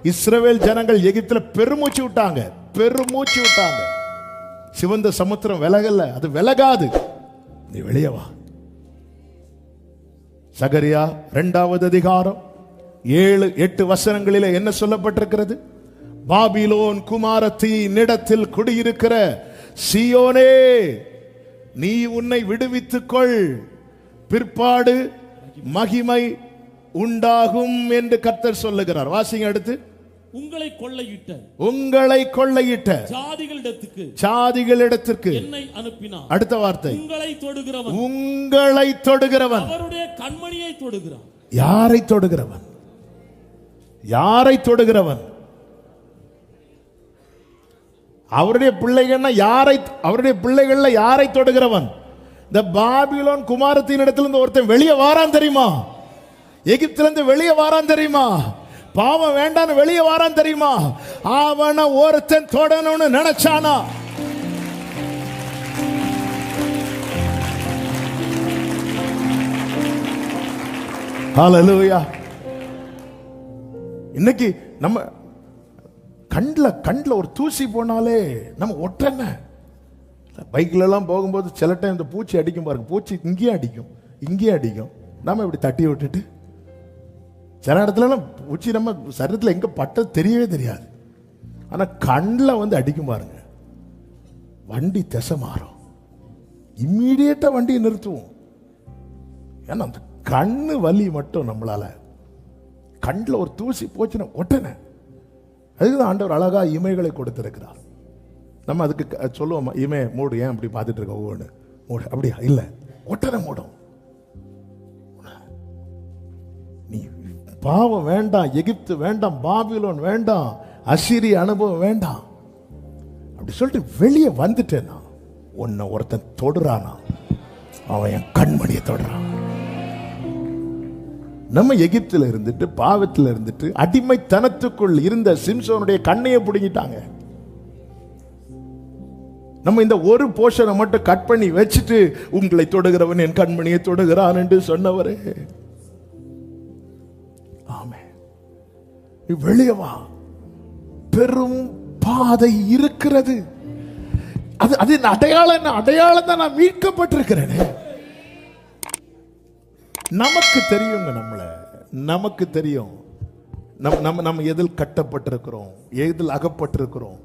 இஸ்ரவேல் ஜனங்கள் எகிப்துல பெருமூச்சு விட்டாங்க, பெருமூச்சு விட்டாங்க. சிவந்த சமுத்திரம் விலகல, அது விலகாது. நீ வெளியே வா. சகரியா 2வது அதிகாரம் 7-8 வசனங்களிலே என்ன சொல்லப்பட்டிருக்கிறது? பாபிலோன் குமாரத்தின் இடத்தில் குடியிருக்கிற சீயோனே, நீ உன்னை விடுவித்துக் கொள், பிற்பாடு மகிமை உண்டாகும் என்று கர்த்தர் சொல்லுகிறார். வாசிங்க அடுத்து. உங்களை கொள்ளையிட்ட ஜாதிகளிடத்திற்கு என்னை அனுப்பினார். அடுத்த வார்த்தை, உங்களை தொடுகிறவன் அவருடைய கண்மணியை தொடுகிறான். யாரை தொடுகிறவன்? யாரை தொடுகிறவன்? அவருடைய பிள்ளைகள்னா யாரை? அவருடைய பிள்ளைகள்ல யாரை தொடுகிறவன்? இந்த பாபிலோன் குமாரத்தின் இடத்துல ஒருத்தன் வெளியே வாரான் தெரியுமா? எகிப்திலிருந்து வெளியே வாரான் தெரியுமா? பாவம் வேண்டான்னு வெளியே வாரான் தெரியுமா? அவனை ஒருத்தன் தொடணும்னு நினைச்சானா? ஹல்லேலூயா. இன்னைக்கு நம்ம கண்ணில் ஒரு தூசி போனாலே நம்ம ஒட்டன. பைக்ல எல்லாம் போகும்போது சில டைம் இந்த பூச்சி அடிக்கும் பாருங்க, பூச்சி இங்கேயே அடிக்கும், இங்கேயே அடிக்கும். நாம இப்படி தட்டி விட்டுட்டு சில இடத்துல பூச்சி நம்ம சரீரத்தில் எங்க பட்டது தெரியவே தெரியாது. ஆனா கண்ணில் வந்து அடிக்கும் பாருங்க, வண்டி திசை மாறும், இம்மீடியட்டா வண்டியை நிறுத்துவோம். ஏன்னா அந்த கண்ணு வலி மட்டும் நம்மளால, கண்ணில் ஒரு தூசி போச்சுன்னா ஒட்டன. அதுக்குதான் ஆண்டவர் அழகா இமைகளை கொடுத்திருக்கிறார். நம்ம அதுக்கு சொல்லுவோம், இமை மூடு, ஏன் அப்படி பார்த்துட்டு இருக்க ஒவ்வொன்று மூடு? அப்படியா? இல்லை, ஒட்டனை மூடும். நீ பாவம் வேண்டாம், எகிப்து வேண்டாம், பாபிலோன் வேண்டாம், அசீரிய அனுபவம் வேண்டாம் அப்படி சொல்லிட்டு வெளியே வந்துட்டேன்னா உன்னை ஒருத்தன் தொடுறானா, அவன் என் கண்மணியை தொடுறான். நம்ம எகிப்துல இருந்துட்டு பாவத்தில் இருந்துட்டு அடிமைத்தனத்துக்குள் இருந்த சிம்சோனுடைய கண்ணையை பிடுங்கிட்டாங்க. நம்ம இந்த ஒரு போர்ஷனை மட்டும் கட் பண்ணி வச்சுட்டு உங்களை தொடுகிறவன் என் கண்மணியை தொடுகிறான் என்று சொன்னவரே, ஆமே, வெளியே வா, பெரும் பாதை இருக்கிறது. அது அடையாளம் தான், நான் மீட்கப்பட்டிருக்கிறேன். நமக்கு தெரியுங்க, நமக்கு தெரியும் நம்ம எதில் கட்டப்பட்டிருக்கிறோம், எதில் அகப்பட்டிருக்கிறோம்.